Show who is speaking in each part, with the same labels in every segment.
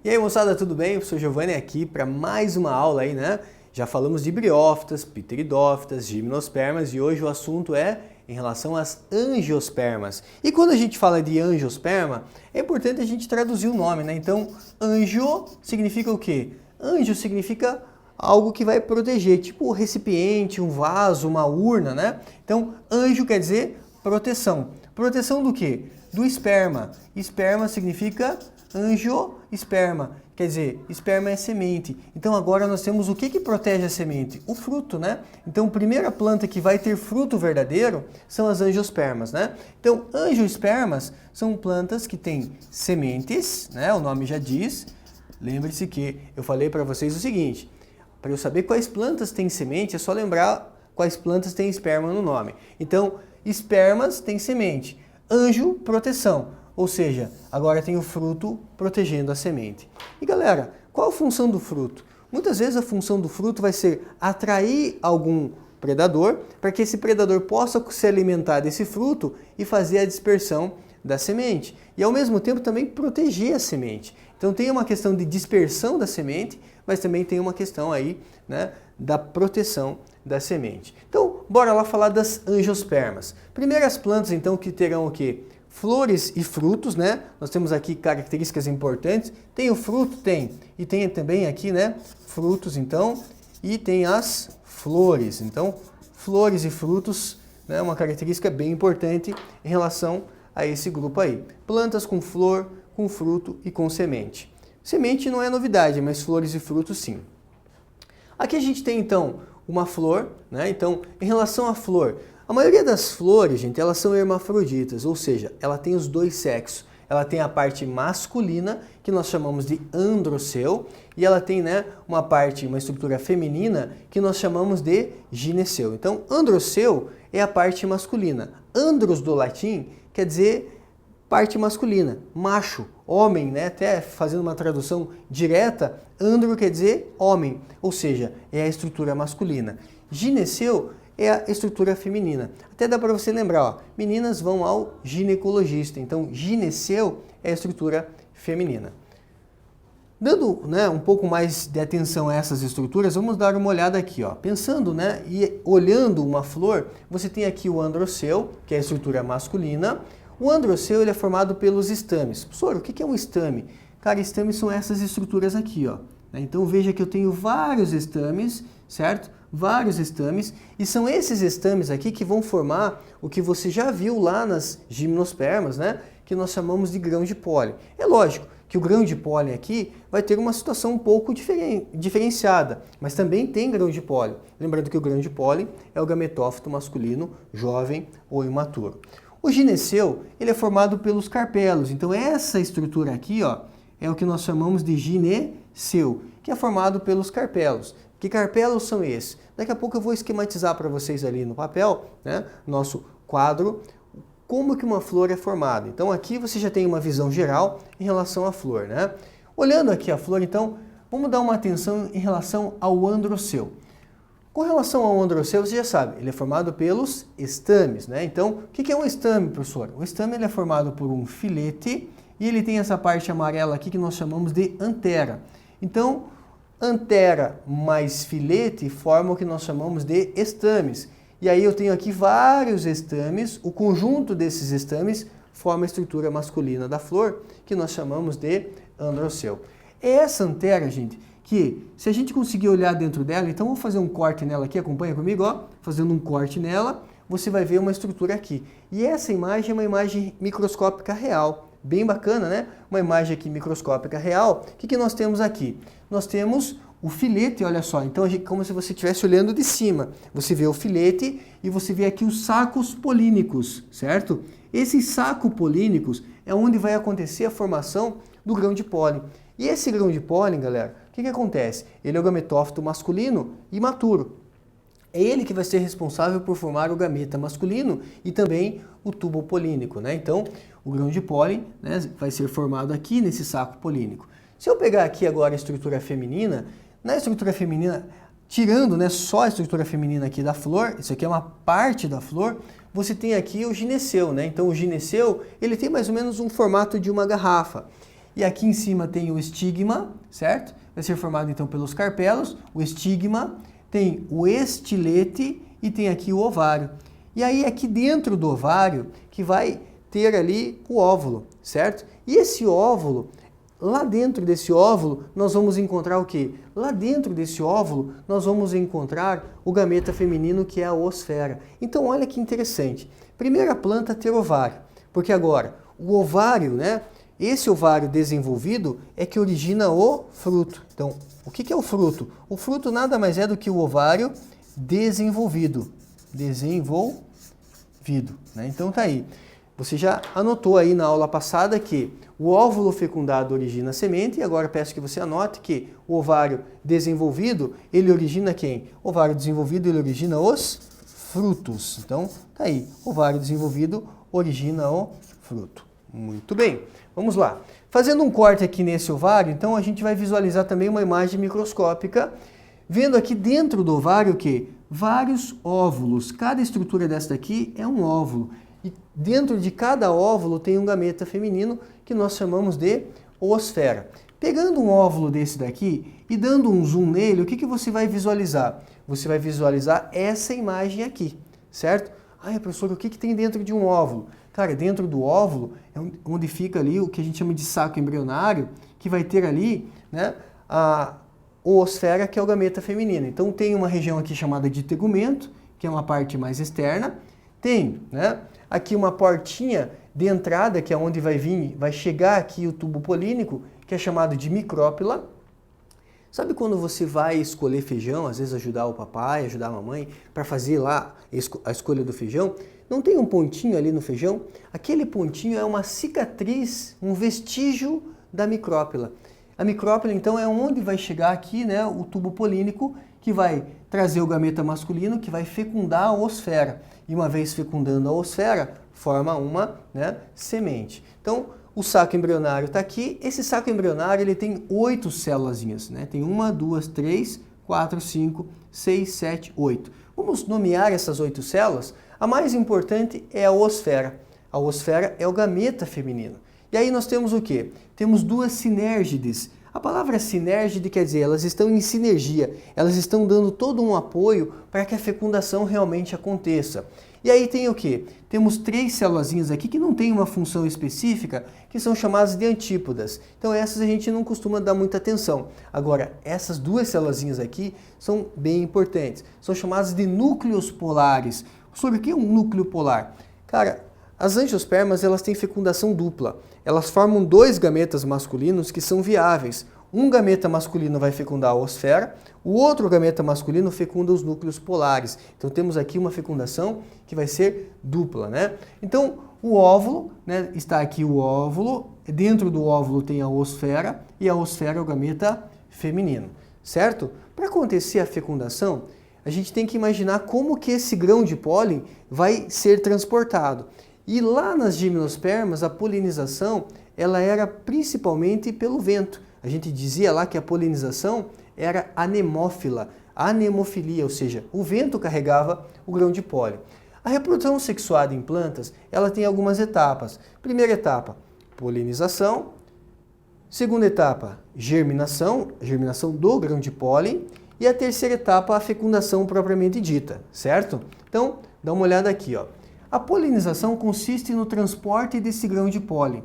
Speaker 1: E aí, moçada, tudo bem? Eu sou Giovanni aqui para mais uma aula aí, né? Já falamos de briófitas, pteridófitas, gimnospermas e hoje o assunto é em relação às angiospermas. E quando a gente fala de angiosperma, é importante a gente traduzir o nome, né? Então, angio significa o quê? Anjo significa algo que vai proteger, tipo um recipiente, um vaso, uma urna, né? Então, anjo quer dizer proteção. Proteção do quê? Do esperma. Esperma significa angiosperma, quer dizer, esperma é semente. Então agora nós temos o que protege a semente? O fruto, né? Então a primeira planta que vai ter fruto verdadeiro são as angiospermas, né? Então angiospermas são plantas que têm sementes, né? O nome já diz. Lembre-se que eu falei para vocês o seguinte, para eu saber quais plantas têm semente, é só lembrar quais plantas têm esperma no nome. Então, espermas têm semente, anjo, proteção. Ou seja, agora tem o fruto protegendo a semente. E galera, qual a função do fruto? Muitas vezes a função do fruto vai ser atrair algum predador para que esse predador possa se alimentar desse fruto e fazer a dispersão da semente. E ao mesmo tempo também proteger a semente. Então tem uma questão de dispersão da semente, mas também tem uma questão aí, né, da proteção da semente. Então, bora lá falar das angiospermas. Primeiras plantas então que terão o quê? Flores e frutos, né? Nós temos aqui características importantes. Tem o fruto? Tem. E tem também aqui, né? Frutos, então. E tem as flores. Então, flores e frutos, né? Uma característica bem importante em relação a esse grupo aí. Plantas com flor, com fruto e com semente. Semente não é novidade, mas flores e frutos sim. Aqui a gente tem, então, uma flor, né? Então, em relação à flor, a maioria das flores, gente, elas são hermafroditas, ou seja, ela tem os dois sexos. Ela tem a parte masculina, que nós chamamos de androceu, e ela tem, né, uma estrutura feminina, que nós chamamos de gineceu. Então, androceu é a parte masculina. Andros, do latim, quer dizer parte masculina, macho, homem, né? Até fazendo uma tradução direta, andro quer dizer homem, ou seja, é a estrutura masculina. Gineceu é a estrutura feminina. Até dá para você lembrar, ó, meninas vão ao ginecologista, então gineceu é a estrutura feminina. Dando, né, um pouco mais de atenção a essas estruturas, vamos dar uma olhada aqui, ó. Pensando, né, e olhando uma flor, você tem aqui o androceu, que é a estrutura masculina. O androceu ele é formado pelos estames. Professor, o que é um estame? Cara, estames são essas estruturas aqui, ó. Então veja que eu tenho vários estames, certo? Vários estames, e são esses estames aqui que vão formar o que você já viu lá nas gimnospermas, né? Que nós chamamos de grão de pólen. É lógico que o grão de pólen aqui vai ter uma situação um pouco diferenciada, mas também tem grão de pólen. Lembrando que o grão de pólen é o gametófito masculino jovem ou imaturo. O gineceu, ele é formado pelos carpelos, então essa estrutura aqui, ó, é o que nós chamamos de gineceu, que é formado pelos carpelos. Que carpelos são esses? Daqui a pouco eu vou esquematizar para vocês ali no papel, né, nosso quadro, como que uma flor é formada. Então aqui você já tem uma visão geral em relação à flor, né? Olhando aqui a flor, então, vamos dar uma atenção em relação ao androceu. Com relação ao androceu, você já sabe, ele é formado pelos estames, né? Então, o que é um estame, professor? O estame ele é formado por um filete e ele tem essa parte amarela aqui que nós chamamos de antera. Então, antera mais filete forma o que nós chamamos de estames. E aí eu tenho aqui vários estames, o conjunto desses estames forma a estrutura masculina da flor, que nós chamamos de androceu. É essa antera, gente, que se a gente conseguir olhar dentro dela, então vou fazer um corte nela aqui, acompanha comigo, ó, fazendo um corte nela, você vai ver uma estrutura aqui. E essa imagem é uma imagem microscópica real. Bem bacana, né? Uma imagem aqui microscópica real. O que nós temos aqui? Nós temos o filete, olha só. Então, como se você estivesse olhando de cima. Você vê o filete e você vê aqui os sacos polínicos, certo? Esses sacos polínicos é onde vai acontecer a formação do grão de pólen. E esse grão de pólen, galera, o que acontece? Ele é o gametófito masculino imaturo. É ele que vai ser responsável por formar o gameta masculino e também o tubo polínico, né? Então, o grão de pólen, né, vai ser formado aqui nesse saco polínico. Se eu pegar aqui agora a estrutura feminina, na estrutura feminina, tirando, né, só a estrutura feminina aqui da flor, isso aqui é uma parte da flor, você tem aqui o gineceu, né? Então, o gineceu, ele tem mais ou menos um formato de uma garrafa. e aqui em cima tem o estigma, certo? Vai ser formado então pelos carpelos, o estigma, tem o estilete e tem aqui o ovário. E aí aqui dentro do ovário que vai ter ali o óvulo, certo? E esse óvulo, lá dentro desse óvulo, nós vamos encontrar o quê? Lá dentro desse óvulo, nós vamos encontrar o gameta feminino, que é a oosfera. Então, olha que interessante. Primeira planta a ter ovário, porque agora, o ovário, né? Esse ovário desenvolvido é que origina o fruto. Então, o que é o fruto? O fruto nada mais é do que o ovário desenvolvido. Né? Então, tá aí. Você já anotou aí na aula passada que o óvulo fecundado origina a semente, e agora peço que você anote que o ovário desenvolvido, ele origina quem? O ovário desenvolvido, ele origina os frutos. Então, tá aí, ovário desenvolvido origina o fruto. Muito bem, vamos lá. Fazendo um corte aqui nesse ovário, então a gente vai visualizar também uma imagem microscópica, vendo aqui dentro do ovário o quê? Vários óvulos. Cada estrutura dessa daqui é um óvulo. E dentro de cada óvulo tem um gameta feminino que nós chamamos de oosfera. Pegando um óvulo desse daqui e dando um zoom nele, o que você vai visualizar? Você vai visualizar essa imagem aqui, certo? Ai, professor, o que tem dentro de um óvulo? Cara, dentro do óvulo é onde fica ali o que a gente chama de saco embrionário, que vai ter ali, né, a oosfera, que é o gameta feminino. Então tem uma região aqui chamada de tegumento, que é uma parte mais externa. Tem, né, aqui uma portinha de entrada, que é onde vai chegar aqui o tubo polínico, que é chamado de micrópila. Sabe quando você vai escolher feijão, às vezes ajudar o papai, ajudar a mamãe, para fazer lá a escolha do feijão? Não tem um pontinho ali no feijão? Aquele pontinho é uma cicatriz, um vestígio da micrópila. A micrópila, então, é onde vai chegar aqui, né, o tubo polínico, que vai trazer o gameta masculino, que vai fecundar a oosfera. E uma vez fecundando a oosfera, forma uma, né, semente. Então, o saco embrionário está aqui. Esse saco embrionário ele tem 8 célulazinhas, né? Tem 1, 2, 3, 4, 5, 6, 7, 8. Vamos nomear essas 8 células. A mais importante é a oosfera. A oosfera é o gameta feminino. E aí nós temos o quê? Temos 2 sinérgides. A palavra sinérgide quer dizer, elas estão em sinergia, elas estão dando todo um apoio para que a fecundação realmente aconteça. E aí tem o quê? Temos 3 célulazinhas aqui que não têm uma função específica, que são chamadas de antípodas. Então essas a gente não costuma dar muita atenção. Agora, essas 2 célulazinhas aqui são bem importantes. São chamadas de núcleos polares. Sobre o que é um núcleo polar? Cara, as angiospermas elas têm fecundação dupla. Elas formam 2 gametas masculinos que são viáveis. Um gameta masculino vai fecundar a oosfera, o outro gameta masculino fecunda os núcleos polares. Então temos aqui uma fecundação que vai ser dupla, né? Então o óvulo, né, está aqui o óvulo, dentro do óvulo tem a oosfera e a oosfera é o gameta feminino, certo? Para acontecer a fecundação, a gente tem que imaginar como que esse grão de pólen vai ser transportado. E lá nas gimnospermas, a polinização ela era principalmente pelo vento. A gente dizia lá que a polinização era anemófila, anemofilia, ou seja, o vento carregava o grão de pólen. A reprodução sexuada em plantas, ela tem algumas etapas. Primeira etapa, polinização. Segunda etapa, germinação do grão de pólen. E a terceira etapa, a fecundação propriamente dita, certo? Então, dá uma olhada aqui, ó. A polinização consiste no transporte desse grão de pólen.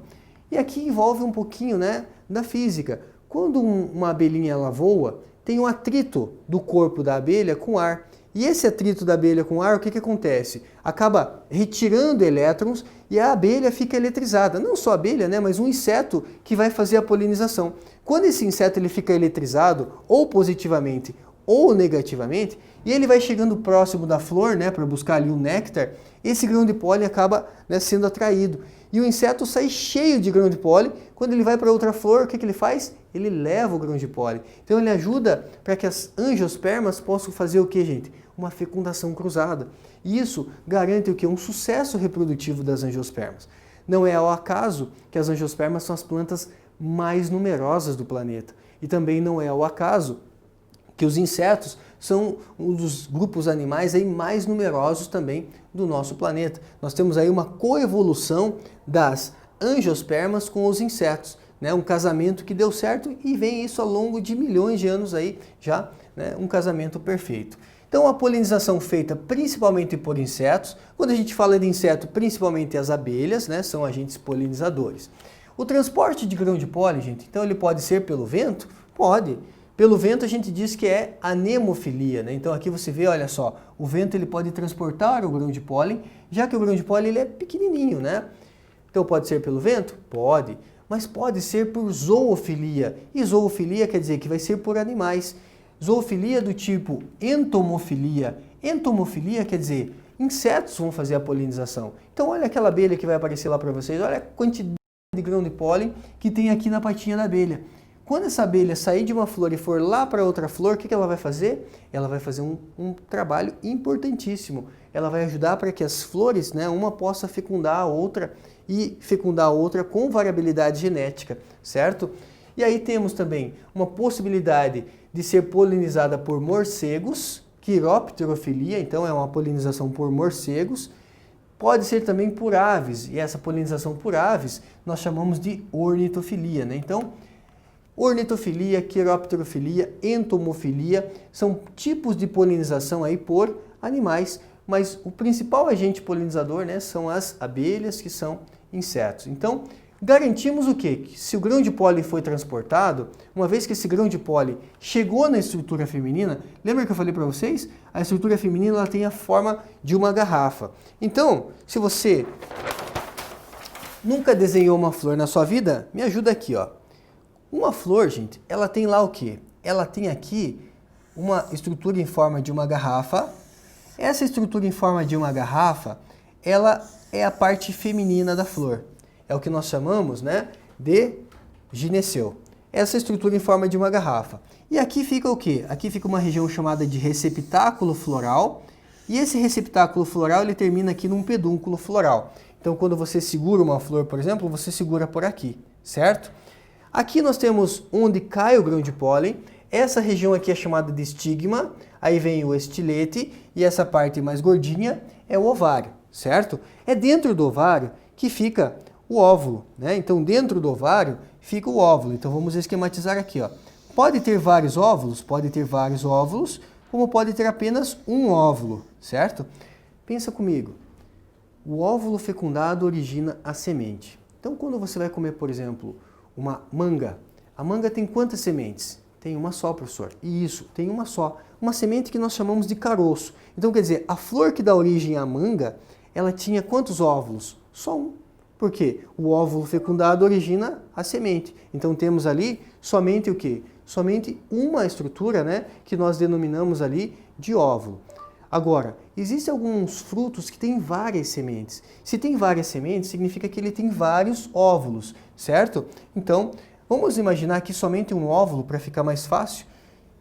Speaker 1: E aqui envolve um pouquinho, né, da física. Quando uma abelhinha ela voa, tem um atrito do corpo da abelha com ar. E esse atrito da abelha com ar, o que acontece? Acaba retirando elétrons e a abelha fica eletrizada. Não só a abelha, né, mas um inseto que vai fazer a polinização. Quando esse inseto ele fica eletrizado, ou positivamente ou negativamente, e ele vai chegando próximo da flor, né, para buscar ali o néctar, esse grão de pólen acaba, né, sendo atraído. E o inseto sai cheio de grão de pólen. Quando ele vai para outra flor, o que ele faz? Ele leva o grão de pólen. Então ele ajuda para que as angiospermas possam fazer o que, gente? Uma fecundação cruzada. E isso garante o que? Um sucesso reprodutivo das angiospermas. Não é ao acaso que as angiospermas são as plantas mais numerosas do planeta. E também não é ao acaso que os insetos são um dos grupos animais aí mais numerosos também do nosso planeta. Nós temos aí uma coevolução das angiospermas com os insetos. né, um casamento que deu certo e vem isso ao longo de milhões de anos aí já, né, um casamento perfeito. Então a polinização feita principalmente por insetos, quando a gente fala de inseto, principalmente as abelhas, né, são agentes polinizadores. O transporte de grão de pólen, gente, então ele pode ser pelo vento? Pode. Pelo vento a gente diz que é anemofilia, né? Então aqui você vê, olha só, o vento ele pode transportar o grão de pólen, já que o grão de pólen ele é pequenininho, né? Então pode ser pelo vento? Pode, mas pode ser por zoofilia. E zoofilia quer dizer que vai ser por animais. Zoofilia do tipo entomofilia. Entomofilia quer dizer insetos vão fazer a polinização. Então olha aquela abelha que vai aparecer lá para vocês, olha a quantidade de grão de pólen que tem aqui na patinha da abelha. Quando essa abelha sair de uma flor e for lá para outra flor, o que ela vai fazer? Ela vai fazer um trabalho importantíssimo. Ela vai ajudar para que as flores, né, uma possa fecundar a outra e fecundar a outra com variabilidade genética, certo? E aí temos também uma possibilidade de ser polinizada por morcegos, quiropterofilia, então é uma polinização por morcegos. Pode ser também por aves, e essa polinização por aves nós chamamos de ornitofilia, né? Então, ornitofilia, quiropterofilia, entomofilia são tipos de polinização aí por animais, mas o principal agente polinizador, né, são as abelhas, que são insetos. Então, garantimos o quê? Que se o grão de pólen foi transportado, uma vez que esse grão de pólen chegou na estrutura feminina, lembra que eu falei para vocês? A estrutura feminina ela tem a forma de uma garrafa. Então, se você nunca desenhou uma flor na sua vida, me ajuda aqui, ó. Uma flor, gente, ela tem lá o quê? Ela tem aqui uma estrutura em forma de uma garrafa. Essa estrutura em forma de uma garrafa, ela é a parte feminina da flor. É o que nós chamamos, né, de gineceu. Essa estrutura em forma de uma garrafa. E aqui fica o quê? Aqui fica uma região chamada de receptáculo floral. E esse receptáculo floral, ele termina aqui num pedúnculo floral. Então, quando você segura uma flor, por exemplo, você segura por aqui, certo? Aqui nós temos onde cai o grão de pólen. Essa região aqui é chamada de estigma. Aí vem o estilete e essa parte mais gordinha é o ovário, certo? É dentro do ovário que fica o óvulo, né? Então, dentro do ovário fica o óvulo. Então, vamos esquematizar aqui, ó. Pode ter vários óvulos? Pode ter vários óvulos, como pode ter apenas um óvulo, certo? Pensa comigo. O óvulo fecundado origina a semente. Então, quando você vai comer, por exemplo, uma manga, a manga tem quantas sementes? Tem uma só, professor. Isso, tem uma só. Uma semente que nós chamamos de caroço. Então, quer dizer, a flor que dá origem à manga, ela tinha quantos óvulos? Só um. Por quê? O óvulo fecundado origina a semente. Então, temos ali somente o quê? Somente uma estrutura, né, que nós denominamos ali de óvulo. Agora, existem alguns frutos que têm várias sementes. Se tem várias sementes, significa que ele tem vários óvulos, certo? Então, vamos imaginar aqui somente um óvulo para ficar mais fácil.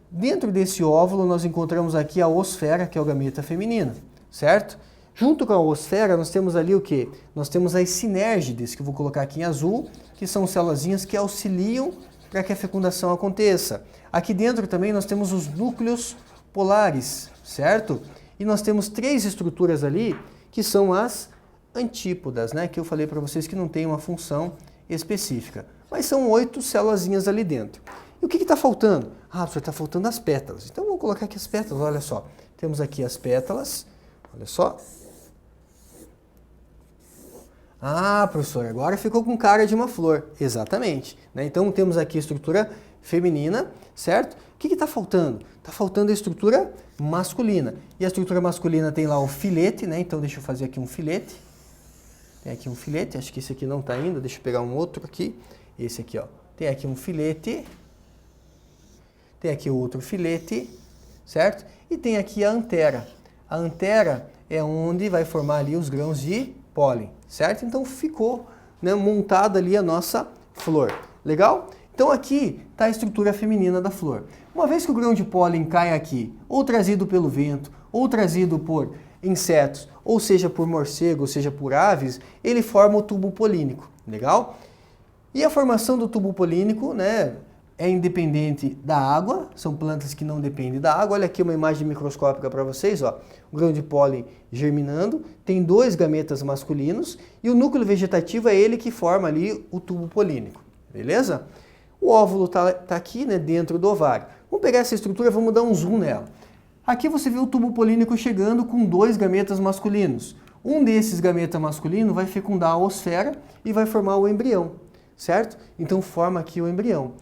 Speaker 1: Dentro desse óvulo, nós encontramos aqui a osfera, que é o gameta feminino, certo? Junto com a osfera, nós temos ali o quê? Nós temos as sinérgides, que eu vou colocar aqui em azul, que são células que auxiliam para que a fecundação aconteça. Aqui dentro também nós temos os núcleos polares, certo? E nós temos três estruturas ali, que são as antípodas, né? Que eu falei para vocês que não tem uma função específica. Mas são 8 células ali dentro. E o que está faltando? Ah, professor, está faltando as pétalas. Então vamos colocar aqui as pétalas, olha só. Temos aqui as pétalas, olha só. Ah, professor, agora ficou com cara de uma flor. Exatamente. Né? Então temos aqui a estrutura feminina, certo? O que está faltando? Está faltando a estrutura masculina. E a estrutura masculina tem lá o filete, né? Então deixa eu fazer aqui um filete. Tem aqui um filete, acho que esse aqui não está ainda, deixa eu pegar um outro aqui. Esse aqui, ó. Tem aqui um filete. Tem aqui outro filete, certo? E tem aqui a antera. A antera é onde vai formar ali os grãos de pólen, certo? Então ficou, né, montada ali a nossa flor. Legal? Então aqui está a estrutura feminina da flor. Uma vez que o grão de pólen cai aqui, ou trazido pelo vento, ou trazido por insetos, ou seja por morcego, ou seja por aves, ele forma o tubo polínico. Legal? E a formação do tubo polínico, né, é independente da água, são plantas que não dependem da água. Olha aqui uma imagem microscópica para vocês, ó. O grão de pólen germinando, tem 2 gametas masculinos e o núcleo vegetativo é ele que forma ali o tubo polínico. beleza? O óvulo tá aqui, né, dentro do ovário. Vamos pegar essa estrutura e vamos dar um zoom nela. Aqui você vê o tubo polínico chegando com 2 gametas masculinos. Um desses gametas masculinos vai fecundar a oosfera e vai formar o embrião, certo? Então forma aqui o embrião.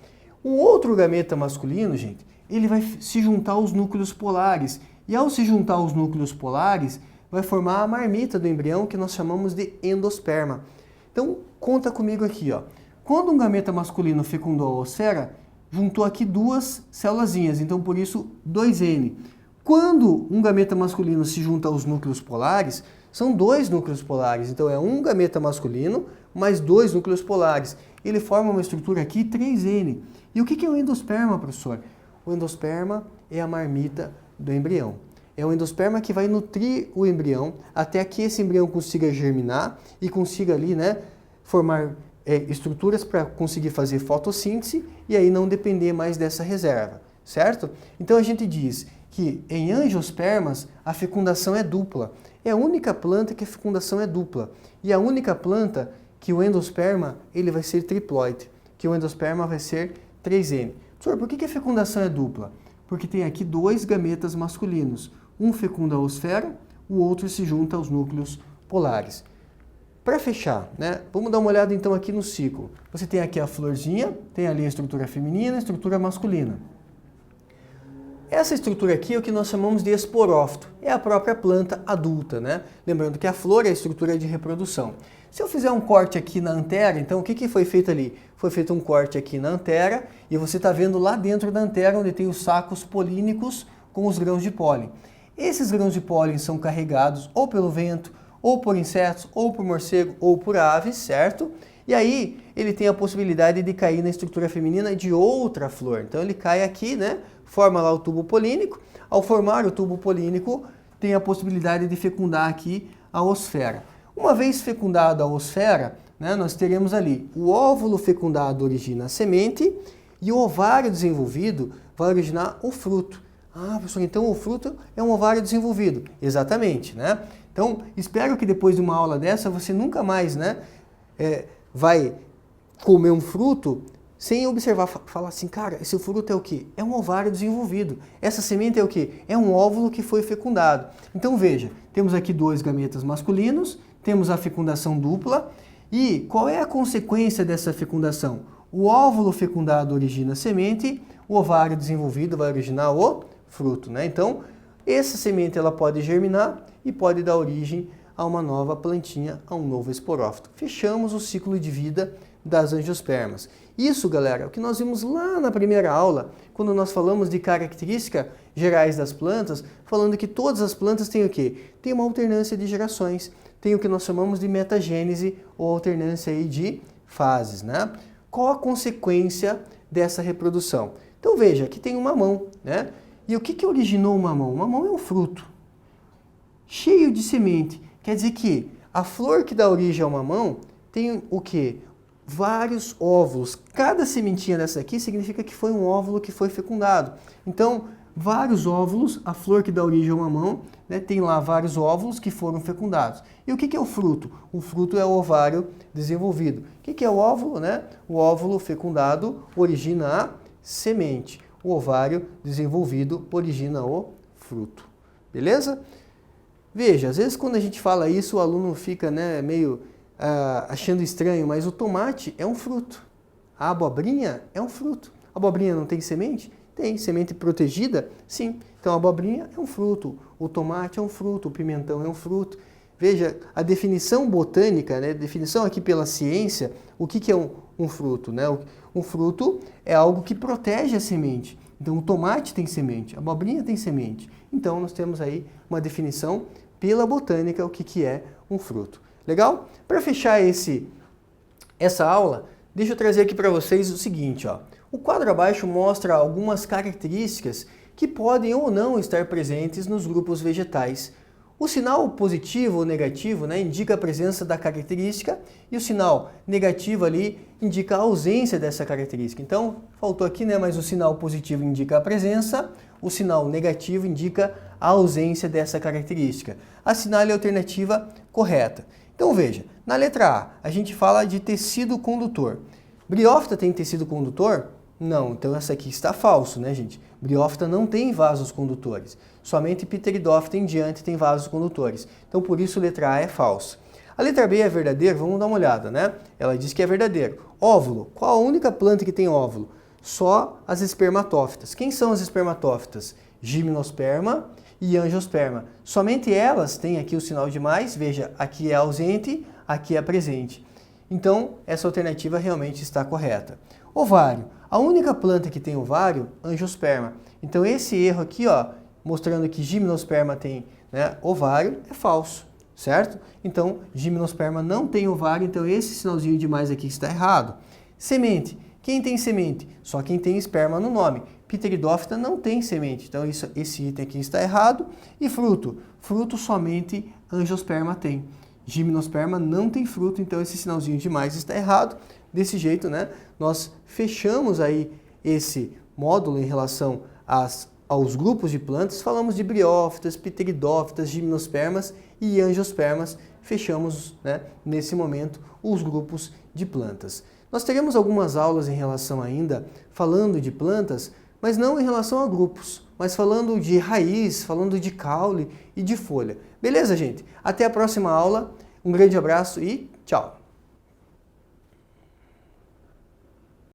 Speaker 1: O outro gameta masculino, gente, ele vai se juntar aos núcleos polares. E ao se juntar aos núcleos polares, vai formar a marmita do embrião, que nós chamamos de endosperma. Então, conta comigo aqui, ó. Quando um gameta masculino fecundou a oosfera, juntou aqui 2 célulazinhas, então por isso 2N. Quando um gameta masculino se junta aos núcleos polares, são 2 núcleos polares, então é um gameta masculino mais 2 núcleos polares. Ele forma uma estrutura aqui 3N. E o que é o endosperma, professor? O endosperma é a marmita do embrião. É o endosperma que vai nutrir o embrião até que esse embrião consiga germinar e consiga ali, né, formar estruturas para conseguir fazer fotossíntese e aí não depender mais dessa reserva, certo? Então a gente diz que em angiospermas a fecundação é dupla. É a única planta que a fecundação é dupla. E a única planta que o endosperma ele vai ser triploide, que o endosperma vai ser 3N. Professor, por que a fecundação é dupla? Porque tem aqui 2 gametas masculinos. Um fecunda a oosfera, o outro se junta aos núcleos polares. Para fechar, né, vamos dar uma olhada então aqui no ciclo. Você tem aqui a florzinha, tem ali a estrutura feminina e a estrutura masculina. Essa estrutura aqui é o que nós chamamos de esporófito, é a própria planta adulta, né? Lembrando que a flor é a estrutura de reprodução. Se eu fizer um corte aqui na antera, então o que foi feito ali? Foi feito um corte aqui na antera e você está vendo lá dentro da antera onde tem os sacos polínicos com os grãos de pólen. Esses grãos de pólen são carregados ou pelo vento, ou por insetos, ou por morcego, ou por aves, certo? E aí ele tem a possibilidade de cair na estrutura feminina de outra flor. Então ele cai aqui, né? Forma lá o tubo polínico. Ao formar o tubo polínico, tem a possibilidade de fecundar aqui a oosfera. Uma vez fecundada a oosfera, né, nós teremos ali o óvulo fecundado origina a semente e o ovário desenvolvido vai originar o fruto. Ah, professor, então o fruto é um ovário desenvolvido. Exatamente, né? Então, espero que depois de uma aula dessa você nunca mais, né, vai comer um fruto sem observar, falar assim, cara, esse fruto é o quê? É um ovário desenvolvido. Essa semente é o quê? É um óvulo que foi fecundado. Então veja, temos aqui 2 gametas masculinos, temos a fecundação dupla, e qual é a consequência dessa fecundação? O óvulo fecundado origina a semente, o ovário desenvolvido vai originar o fruto, né? Então, essa semente ela pode germinar e pode dar origem a uma nova plantinha, a um novo esporófito. Fechamos o ciclo de vida das angiospermas. Isso, galera, é o que nós vimos lá na primeira aula, quando nós falamos de características gerais das plantas, falando que todas as plantas têm o quê? Tem uma alternância de gerações, tem o que nós chamamos de metagênese ou alternância aí de fases, né? Qual a consequência dessa reprodução? Então veja, aqui tem um mamão, né? E o que originou o mamão? O mamão é um fruto cheio de semente. Quer dizer que a flor que dá origem ao mamão tem o quê? Vários óvulos. Cada sementinha dessa aqui significa que foi um óvulo que foi fecundado. Então, vários óvulos, a flor que dá origem ao mamão, né, tem lá vários óvulos que foram fecundados. E o que é o fruto? O fruto é o ovário desenvolvido. O que é o óvulo? Né? O óvulo fecundado origina a semente. O ovário desenvolvido origina o fruto. Beleza? Veja, às vezes quando a gente fala isso, o aluno fica, né, meio achando estranho, mas o tomate é um fruto. A abobrinha é um fruto. A abobrinha não tem semente? Tem. Semente protegida? Sim. Então a abobrinha é um fruto. O tomate é um fruto. O pimentão é um fruto. Veja, a definição botânica, né, definição aqui pela ciência, o que é um fruto? Né? Um fruto é algo que protege a semente. Então o tomate tem semente, a abobrinha tem semente. Então nós temos aí uma definição pela botânica o que é um fruto. Legal? Para fechar essa aula, deixa eu trazer aqui para vocês o seguinte, ó. O quadro abaixo mostra algumas características que podem ou não estar presentes nos grupos vegetais. O sinal positivo ou negativo, né, indica a presença da característica e o sinal negativo ali indica a ausência dessa característica. Então, faltou aqui, né, mas o sinal positivo indica a presença, o sinal negativo indica a ausência dessa característica. Assinale a alternativa correta. Então veja, na letra A, a gente fala de tecido condutor. Briófita tem tecido condutor? Não, então essa aqui está falso, né, gente? Briófita não tem vasos condutores. Somente Pteridófita em diante tem vasos condutores. Então, por isso, letra A é falsa. A letra B é verdadeira? Vamos dar uma olhada, né? Ela diz que é verdadeiro. Óvulo. Qual a única planta que tem óvulo? Só as espermatófitas. Quem são as espermatófitas? Gimnosperma e angiosperma. Somente elas têm aqui o sinal de mais. Veja, aqui é ausente, aqui é presente. Então, essa alternativa realmente está correta. Ovário. A única planta que tem ovário, angiosperma. Então, esse erro aqui, ó, mostrando que gimnosperma tem, né, ovário, é falso, certo? Então, gimnosperma não tem ovário, então esse sinalzinho de mais aqui está errado. Semente. Quem tem semente? Só quem tem esperma no nome. Pteridófita não tem semente, então esse item aqui está errado. E fruto. Fruto somente angiosperma tem. Gimnosperma não tem fruto, então esse sinalzinho de mais está errado. Desse jeito, né, nós fechamos aí esse módulo em relação aos grupos de plantas. Falamos de briófitas, pteridófitas, gimnospermas e angiospermas. Fechamos, né, nesse momento os grupos de plantas. Nós teremos algumas aulas em relação ainda, falando de plantas, mas não em relação a grupos, mas falando de raiz, falando de caule e de folha. Beleza, gente? Até a próxima aula. Um grande abraço e tchau!